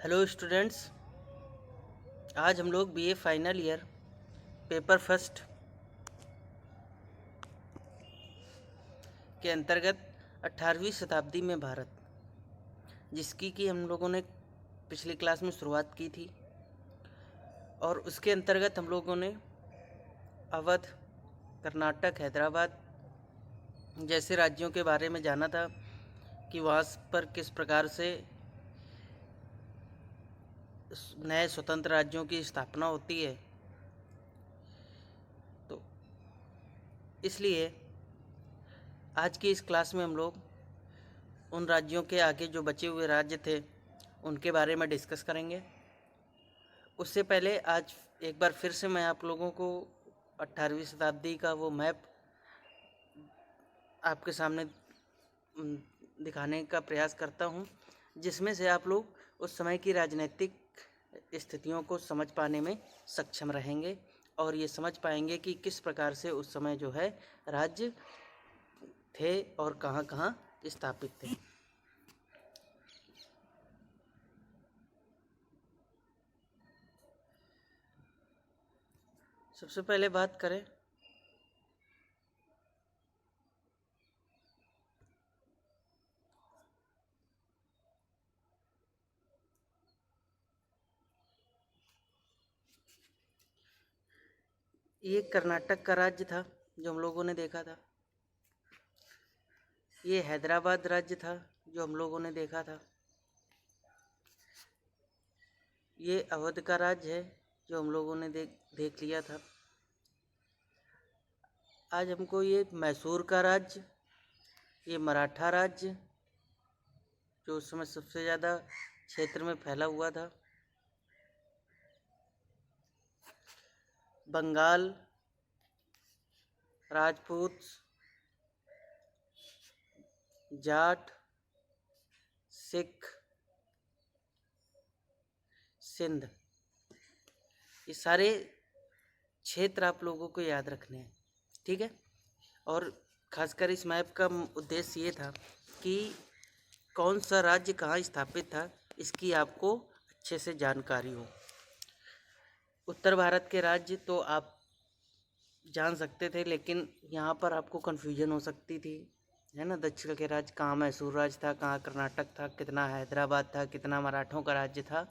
Hello students. आज हम लोग BA final year paper first के अंतर्गत 18वीं शताब्दी में भारत, जिसकी कि हम लोगों ने पिछली क्लास में शुरुआत की थी, और उसके अंतर्गत हम लोगों ने अवध, कर्नाटक, हैदराबाद जैसे राज्यों के बारे में जाना था कि वहाँ पर किस प्रकार से नए स्वतंत्र राज्यों की स्थापना होती है। तो इसलिए आज की इस क्लास में हम लोग उन राज्यों के आगे जो बचे हुए राज्य थे उनके बारे में डिस्कस करेंगे। उससे पहले आज एक बार फिर से मैं आप लोगों को 18वीं शताब्दी का वो मैप आपके सामने दिखाने का प्रयास करता हूँ, जिसमें से आप लोग उस समय की राजनीतिक स्थितियों को समझ पाने में सक्षम रहेंगे और ये समझ पाएंगे कि किस प्रकार से उस समय जो है राज्य थे और कहाँ कहाँ स्थापित थे। सबसे पहले बात करें ये कर्नाटक का राज्य था जो हम लोगों ने देखा था। ये हैदराबाद राज्य था जो हम लोगों ने देखा था। ये अवध का राज्य है जो हम लोगों ने देख लिया था। आज हमको ये मैसूर का राज्य, ये मराठा राज्य जो उस समय सबसे ज़्यादा क्षेत्र में फैला हुआ था, बंगाल, राजपूत, जाट, सिख, सिंध, ये सारे क्षेत्र आप लोगों को याद रखने हैं, ठीक है। और खासकर इस मैप का उद्देश्य ये था कि कौन सा राज्य कहाँ स्थापित था, इसकी आपको अच्छे से जानकारी हो। उत्तर भारत के राज्य तो आप जान सकते थे, लेकिन यहाँ पर आपको कन्फ्यूजन हो सकती थी, है ना। दक्षिण के राज्य, कहाँ मैसूर राज्य था, कहाँ कर्नाटक था, कितना हैदराबाद था, कितना मराठों का राज्य था।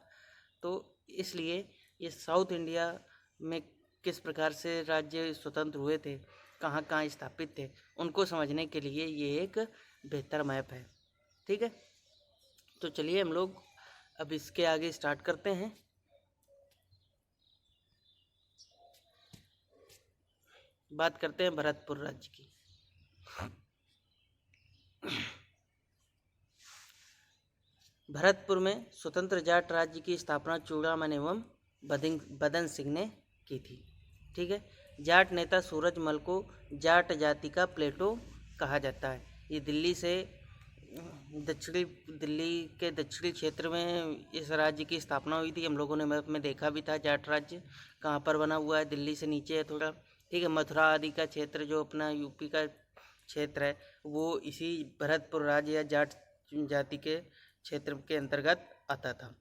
तो इसलिए ये साउथ इंडिया में किस प्रकार से राज्य स्वतंत्र हुए थे, कहाँ कहाँ स्थापित थे, उनको समझने के लिए ये एक बेहतर मैप है, ठीक है। तो चलिए हम लोग अब इसके आगे स्टार्ट करते हैं। बात करते हैं भरतपुर राज्य की। भरतपुर में स्वतंत्र जाट राज्य की स्थापना चूड़ामन एवं बदन सिंह ने की थी, ठीक है। जाट नेता सूरजमल को जाट जाति का प्लेटो कहा जाता है। ये दिल्ली के दक्षिणी क्षेत्र में इस राज्य की स्थापना हुई थी। हम लोगों ने मैप में देखा भी था जाट राज्य कहाँ पर बना हुआ है, दिल्ली से नीचे है थोड़ा, ठीक है। मथुरा आदि का क्षेत्र जो अपना यूपी का क्षेत्र है वो इसी भरतपुर राज्य या जाट जाति के क्षेत्र के अंतर्गत आता था।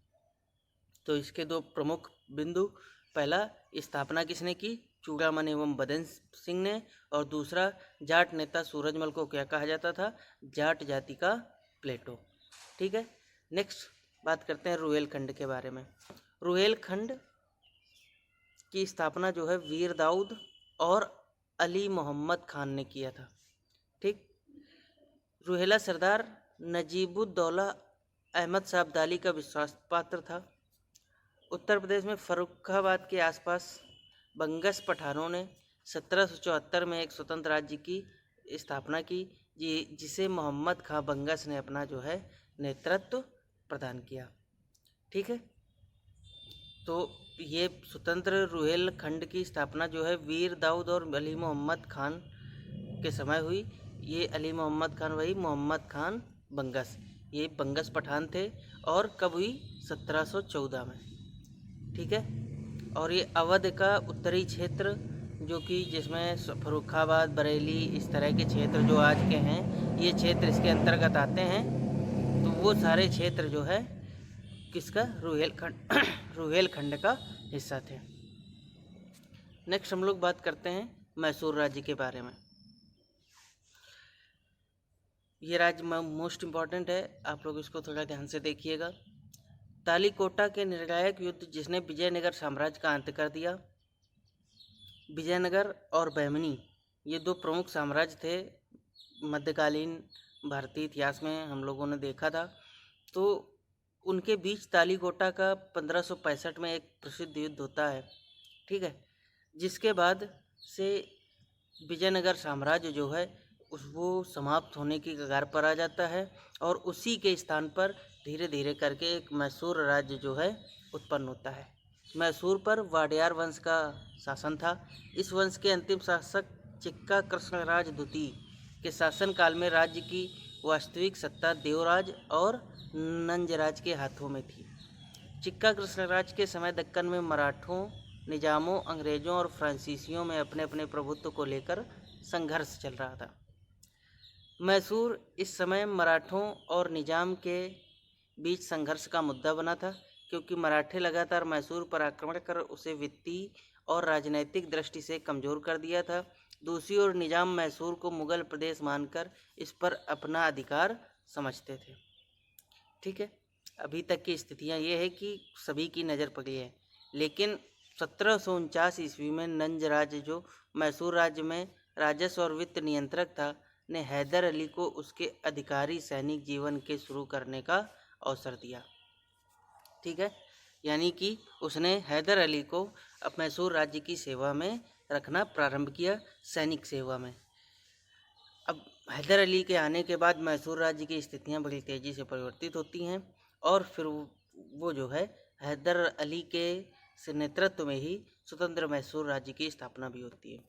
तो इसके दो प्रमुख बिंदु, पहला स्थापना किसने की, चूड़ामन एवं बदन सिंह ने, और दूसरा जाट नेता सूरजमल को क्या कहा जाता था, जाट जाति का प्लेटो, ठीक है। नेक्स्ट बात करते हैं रुहेलखंड के बारे में। रुहेलखंड की स्थापना जो है वीर दाऊद और अली मोहम्मद खान ने किया था, ठीक। रुहेला सरदार नजीबुद्दौला अहमद शाह अब्दाली का विश्वास पात्र था। उत्तर प्रदेश में फर्रुखाबाद के आसपास बंगस पठानों ने 1774 में एक स्वतंत्र राज्य की स्थापना की, जिसे मोहम्मद खां बंगस ने अपना जो है नेतृत्व प्रदान किया, ठीक है। तो ये स्वतंत्र रुहेलखंड की स्थापना जो है वीर दाऊद और अली मोहम्मद खान के समय हुई। ये अली मोहम्मद खान वही मोहम्मद खान बंगस, ये बंगस पठान थे, और कब हुई, 1714 में, ठीक है। और ये अवध का उत्तरी क्षेत्र जो कि जिसमें फर्रुखाबाद, बरेली, इस तरह के क्षेत्र जो आज के हैं, ये क्षेत्र इसके अंतर्गत आते हैं। तो वो सारे क्षेत्र जो है किसका, रुहेलखंड रुहेलखंड का हिस्सा थे। नेक्स्ट हम लोग बात करते हैं मैसूर राज्य के बारे में। ये राज्य मोस्ट इम्पॉर्टेंट है, आप लोग इसको थोड़ा ध्यान से देखिएगा। तालीकोटा के निर्णायक युद्ध जिसने विजयनगर साम्राज्य का अंत कर दिया। विजयनगर और बहमनी ये दो प्रमुख साम्राज्य थे मध्यकालीन भारतीय इतिहास में, हम लोगों ने देखा था। तो उनके बीच तालीकोटा का 1565 में एक प्रसिद्ध युद्ध होता है, ठीक है, जिसके बाद से विजयनगर साम्राज्य जो है वो समाप्त होने की कगार पर आ जाता है और उसी के स्थान पर धीरे धीरे करके एक मैसूर राज्य जो है उत्पन्न होता है। मैसूर पर वाडियार वंश का शासन था। इस वंश के अंतिम शासक चिक्का कृष्णराज द्वितीय के शासनकाल में राज्य की वास्तविक सत्ता देवराज और नंजराज के हाथों में थी। चिक्का कृष्णराज के समय दक्कन में मराठों, निजामों, अंग्रेजों और फ्रांसीसियों में अपने अपने प्रभुत्व को लेकर संघर्ष चल रहा था। मैसूर इस समय मराठों और निजाम के बीच संघर्ष का मुद्दा बना था, क्योंकि मराठे लगातार मैसूर पर आक्रमण कर उसे वित्तीय और राजनैतिक दृष्टि से कमज़ोर कर दिया था। दूसरी ओर निजाम मैसूर को मुगल प्रदेश मानकर इस पर अपना अधिकार समझते थे। ठीक है, अभी तक की स्थितियाँ ये है कि सभी की नज़र पड़ी है, लेकिन 1749 ईस्वी में नंजराज जो मैसूर राज्य में राजस्व और वित्त नियंत्रक था ने हैदर अली को उसके अधिकारी सैनिक जीवन के शुरू करने का अवसर दिया। ठीक है, यानी कि उसने हैदर अली को अब मैसूर राज्य की सेवा में रखना प्रारंभ किया, सैनिक सेवा में। अब हैदर अली के आने के बाद मैसूर राज्य की स्थितियां बड़ी तेज़ी से परिवर्तित होती हैं और फिर वो जो है हैदर अली के नेतृत्व में ही स्वतंत्र मैसूर राज्य की स्थापना भी होती है।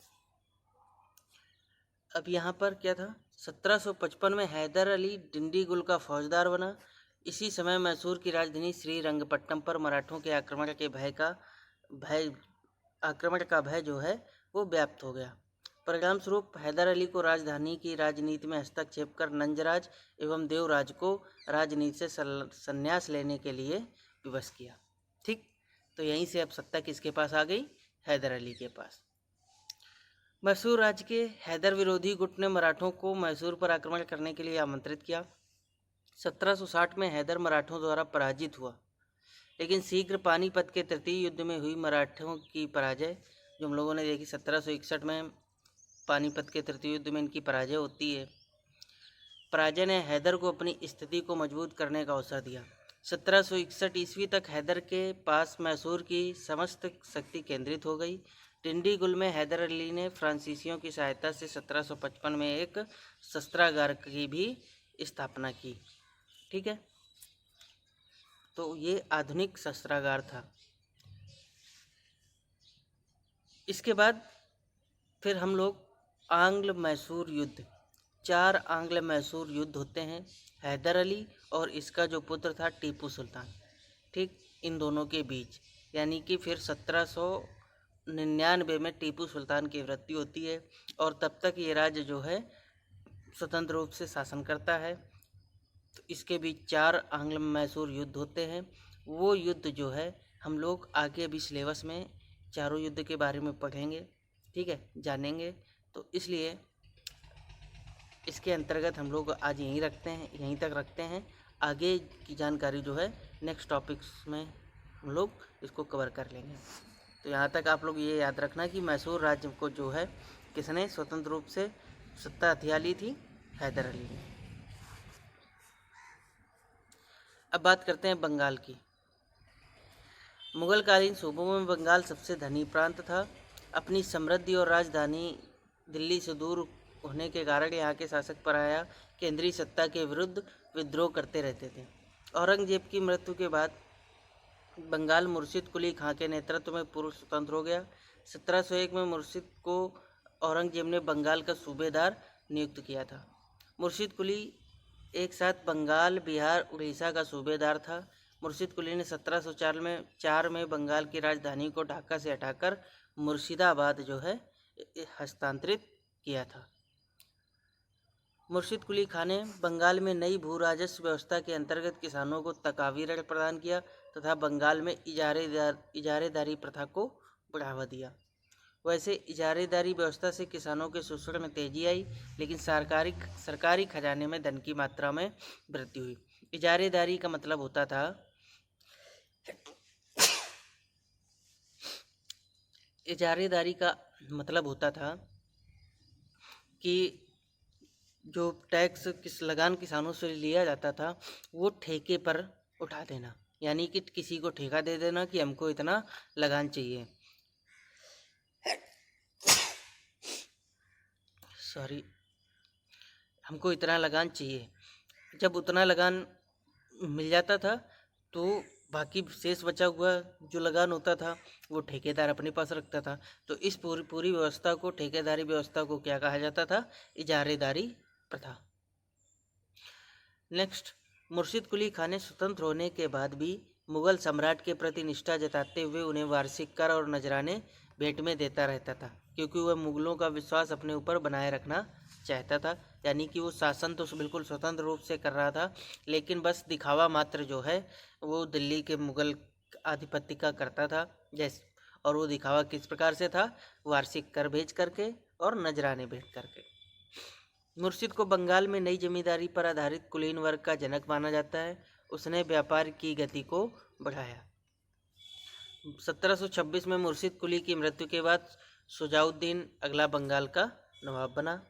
अब यहाँ पर क्या था, 1755 में हैदर अली डिंडीगुल का फौजदार बना। इसी समय मैसूर की राजधानी श्रीरंगपट्टनम पर मराठों के आक्रमण का भय जो है वो व्याप्त हो गया। परिणाम स्वरूप हैदर अली को राजधानी की राजनीति में हस्तक्षेप कर नंजराज एवं देवराज को राजनीति से संन्यास लेने के लिए विवश किया। ठीक, तो यहीं से अब सत्ता किसके पास आ गई, हैदर अली के पास। मैसूर राज्य के हैदर विरोधी गुट ने मराठों को मैसूर पर आक्रमण करने के लिए आमंत्रित किया। 1760 में हैदर मराठों द्वारा पराजित हुआ, लेकिन शीघ्र पानीपत के तृतीय युद्ध में हुई मराठों की पराजय जो हम लोगों ने देखी, 1761 में पानीपत के तृतीय युद्ध में इनकी पराजय होती है। पराजय ने हैदर को अपनी स्थिति को मजबूत करने का अवसर दिया। 1761 ईस्वी तक हैदर के पास मैसूर की समस्त शक्ति केंद्रित हो गई। डिंडीगुल में हैदर अली ने फ्रांसीसियों की सहायता से 1755 में एक शस्त्रागार की भी स्थापना की। ठीक है, तो ये आधुनिक शस्त्रागार था। इसके बाद फिर हम लोग आंग्ल मैसूर युद्ध, 4 आंग्ल मैसूर युद्ध होते हैं, हैदर अली और इसका जो पुत्र था टीपू सुल्तान, ठीक, इन दोनों के बीच। यानी कि फिर 1799 में टीपू सुल्तान की मृत्यु होती है और तब तक ये राज्य जो है स्वतंत्र रूप से शासन करता है। तो इसके बीच 4 आंग्ल मैसूर युद्ध होते हैं। वो युद्ध जो है हम लोग आगे भी सिलेबस में चारों युद्ध के बारे में पढ़ेंगे, ठीक है, जानेंगे। तो इसलिए इसके अंतर्गत हम लोग आज यहीं तक रखते हैं। आगे की जानकारी जो है नेक्स्ट टॉपिक्स में हम लोग इसको कवर कर लेंगे। तो यहाँ तक आप लोग ये याद रखना कि मैसूर राज्य को जो है किसने स्वतंत्र रूप से सत्ता हथिया ली थी, हैदर अली ने। अब बात करते हैं बंगाल की। मुगलकालीन सूबों में बंगाल सबसे धनी प्रांत था। अपनी समृद्धि और राजधानी दिल्ली से दूर होने के कारण यहाँ के शासक पराया केंद्रीय सत्ता के विरुद्ध विद्रोह करते रहते थे। औरंगजेब की मृत्यु के बाद बंगाल मुर्शिद कुली खां के नेतृत्व में पूर्व स्वतंत्र हो गया। 1701 में मुर्शिद को औरंगजेब ने बंगाल का सूबेदार नियुक्त किया था। मुर्शिद कुली एक साथ बंगाल, बिहार, उड़ीसा का सूबेदार था। मुर्शिद कुली ने 1704 में बंगाल की राजधानी को ढाका से हटाकर मुर्शिदाबाद जो है हस्तांतरित किया था। मुर्शिद कुली खां ने बंगाल में नई भू राजस्व व्यवस्था के अंतर्गत किसानों को तकावी ऋण प्रदान किया तथा बंगाल में इजारेदारी प्रथा को बढ़ावा दिया। वैसे इजारेदारी व्यवस्था से किसानों के शोषण में तेजी आई, लेकिन सरकारी खजाने में धन की मात्रा में वृद्धि हुई। इजारेदारी का मतलब होता था कि जो टैक्स लगान किसानों से लिया जाता था वो ठेके पर उठा देना, यानी कि किसी को ठेका दे देना कि हमको इतना लगान चाहिए। हमको इतना लगान चाहिए। जब उतना लगान मिल जाता था तो बाकी शेष बचा हुआ जो लगान होता था वो ठेकेदार अपने पास रखता था। तो इस पूरी व्यवस्था को, ठेकेदारी व्यवस्था को क्या कहा जाता था? इजारेदारी प्रथा। नेक्स्ट, मुर्शिद कुली खां ने स्वतंत्र होने के बाद भी मुगल सम्राट के प्रति निष्ठा जताते हुए उन्हें वार्षिक कर और नजराने भेंट में देता रहता था, क्योंकि वह मुगलों का विश्वास अपने ऊपर बनाए रखना चाहता था। यानी कि वो शासन तो बिल्कुल स्वतंत्र रूप से कर रहा था, लेकिन बस दिखावा मात्र जो है वो दिल्ली के मुगल आधिपत्य का करता था। और वो दिखावा किस प्रकार से था? वार्षिक कर भेज करके और नजराने भेंट करके। मुर्शिद को बंगाल में नई जमींदारी पर आधारित कुलीन वर्ग का जनक माना जाता है। उसने व्यापार की गति को बढ़ाया। 1726 में मुर्शिद कुली की मृत्यु के बाद शुजाउद्दीन अगला बंगाल का नवाब बना।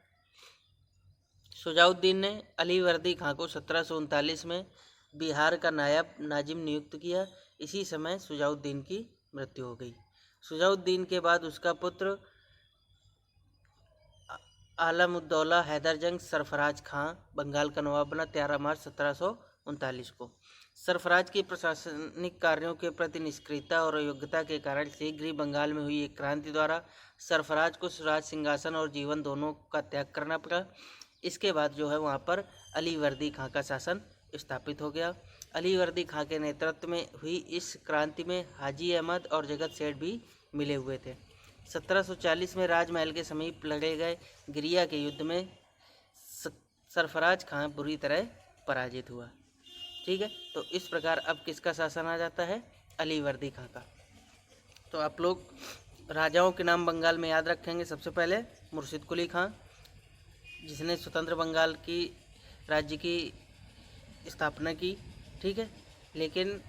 शुजाउद्दीन ने अली वर्दी खां को 1739 में बिहार का नायब नाजिम नियुक्त किया। इसी समय शुजाउद्दीन की मृत्यु हो गई। शुजाउद्दीन के बाद उसका पुत्र आलमुद्दौला हैदर जंग सरफराज खां बंगाल का नवाब बना 13 मार्च 1739 को। सरफराज की प्रशासनिक कार्यों के प्रति निष्क्रियता और अयोग्यता के कारण शीघ्र ही बंगाल में हुई एक क्रांति द्वारा सरफराज को राज सिंहासन और जीवन दोनों का त्याग करना पड़ा। इसके बाद जो है वहाँ पर अली वर्दी खां का शासन स्थापित हो गया। अली वर्दी खां के नेतृत्व में हुई इस क्रांति में हाजी अहमद और जगत सेठ भी मिले हुए थे। 1740 में राजमहल के समीप लड़े गए गिरिया के युद्ध में सरफराज खां बुरी तरह पराजित हुआ। ठीक है, तो इस प्रकार अब किसका शासन आ जाता है? अली वर्दी खां का। तो आप लोग राजाओं के नाम बंगाल में याद रखेंगे। सबसे पहले मुर्शिद कुली खां, जिसने स्वतंत्र बंगाल की राज्य की स्थापना की। ठीक है, लेकिन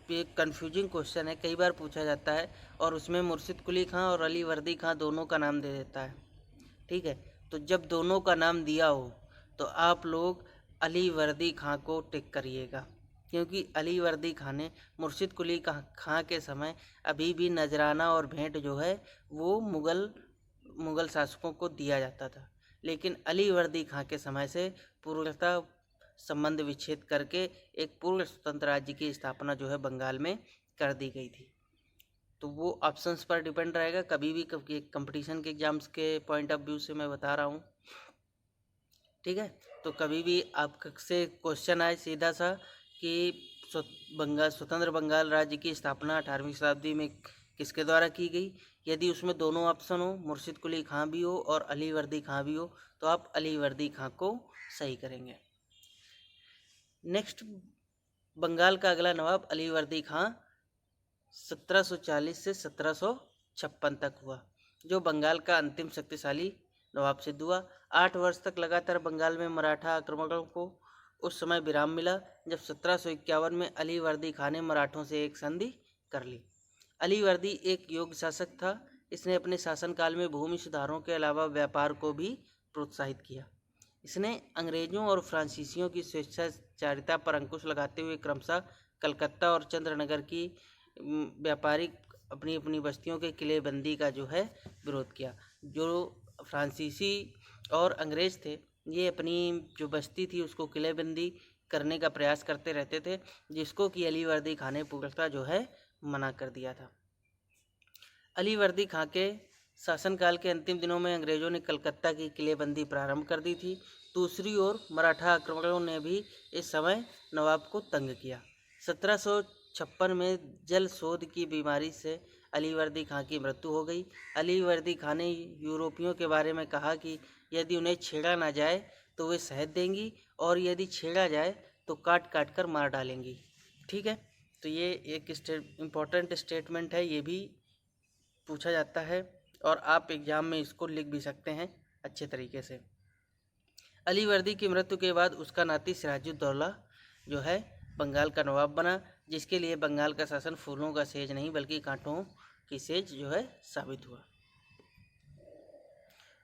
ये कन्फ्यूजिंग क्वेश्चन है, कई बार पूछा जाता है और उसमें मुर्शिद कुली खां और अली वर्दी खां दोनों का नाम दे देता है। ठीक है, तो जब दोनों का नाम दिया हो तो आप लोग अली वर्दी खां को टिक करिएगा, क्योंकि अली वर्दी खां ने मुर्शिद कुली खां के समय अभी भी नजराना और भेंट जो है वो मुगल शासकों को दिया जाता था, लेकिन अली वर्दी खां के समय से पूर्णतः संबंध विच्छेद करके एक पूर्ण स्वतंत्र राज्य की स्थापना जो है बंगाल में कर दी गई थी। तो वो ऑप्शंस पर डिपेंड रहेगा। कभी भी कंपटीशन के एग्जाम्स के पॉइंट ऑफ व्यू से मैं बता रहा हूँ। ठीक है, तो कभी भी आपसे क्वेश्चन आए सीधा सा कि स्वतंत्र बंगाल राज्य की स्थापना 18वीं शताब्दी में किसके द्वारा की गई, यदि उसमें दोनों ऑप्शन हो, मुर्शिद कुली खां भी हो और अली वर्दी खां भी हो, तो आप अली वर्दी खां को सही करेंगे। नेक्स्ट, बंगाल का अगला नवाब अली वर्दी खां 1740 से 1756 तक हुआ, जो बंगाल का अंतिम शक्तिशाली नवाब सिद्ध हुआ। 8 वर्ष तक लगातार बंगाल में मराठा आक्रमणों को उस समय विराम मिला जब 1751 में अली वर्दी खां ने मराठों से एक संधि कर ली। अली वर्दी एक योग्य शासक था। इसने अपने शासनकाल में भूमि सुधारों के अलावा व्यापार को भी प्रोत्साहित किया। इसने अंग्रेजों और फ्रांसीसियों की स्वेच्छाचारिता पर अंकुश लगाते हुए क्रमशः कलकत्ता और चंद्रनगर की व्यापारिक अपनी अपनी बस्तियों के किलेबंदी का जो है विरोध किया। जो फ्रांसीसी और अंग्रेज थे ये अपनी जो बस्ती थी उसको किलेबंदी करने का प्रयास करते रहते थे, जिसको कि अली वर्दी खां ने पूर्णतः जो है मना कर दिया था। अली वर्दी खां के शासनकाल के अंतिम दिनों में अंग्रेजों ने कलकत्ता की किलेबंदी प्रारंभ कर दी थी। दूसरी ओर मराठा आक्रमणों ने भी इस समय नवाब को तंग किया। 1756 में जल शोध की बीमारी से अली वर्दी खां की मृत्यु हो गई। अली वर्दी खां ने यूरोपियों के बारे में कहा कि यदि उन्हें छेड़ा ना जाए तो वे शहद देंगी, और यदि छेड़ा जाए तो काट काट कर मार डालेंगी। ठीक है, तो ये एक इम्पोर्टेंट स्टेटमेंट है, ये भी पूछा जाता है और आप एग्ज़ाम में इसको लिख भी सकते हैं अच्छे तरीके से। अलीवर्दी की मृत्यु के बाद उसका नाती सिराजुद्दौला जो है बंगाल का नवाब बना, जिसके लिए बंगाल का शासन फूलों का सेज नहीं बल्कि कांटों की सेज जो है साबित हुआ।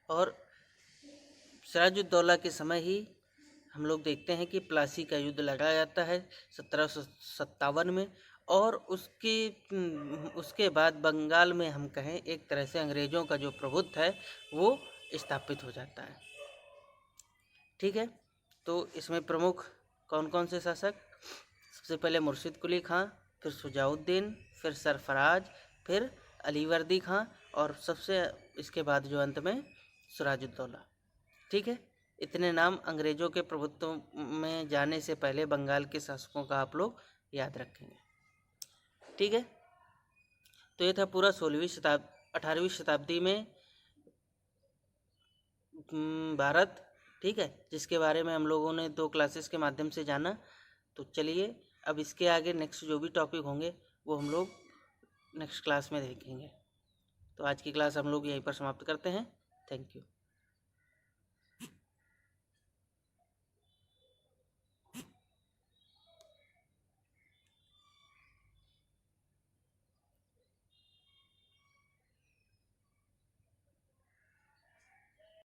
और सिराजुद्दौला के समय ही हम लोग देखते हैं कि प्लासी का युद्ध लड़ा जाता है 1757 में, और उसके बाद बंगाल में हम कहें एक तरह से अंग्रेज़ों का जो प्रभुत्व है वो स्थापित हो जाता है। ठीक है, तो इसमें प्रमुख कौन कौन से शासक? सबसे पहले मुर्शिद कुली खां, फिर शुजाउद्दीन, फिर सरफराज, फिर अलीवर्दी खां, और सबसे इसके बाद जो अंत में सिराजुद्दौला। ठीक है, इतने नाम अंग्रेज़ों के प्रभुत्व में जाने से पहले बंगाल के शासकों का आप लोग याद रखेंगे। ठीक है, तो ये था पूरा 18वीं शताब्दी में भारत। ठीक है, जिसके बारे में हम लोगों ने 2 क्लासेस के माध्यम से जाना। तो चलिए अब इसके आगे नेक्स्ट जो भी टॉपिक होंगे वो हम लोग नेक्स्ट क्लास में देखेंगे। तो आज की क्लास हम लोग यहीं पर समाप्त करते हैं। Thank you.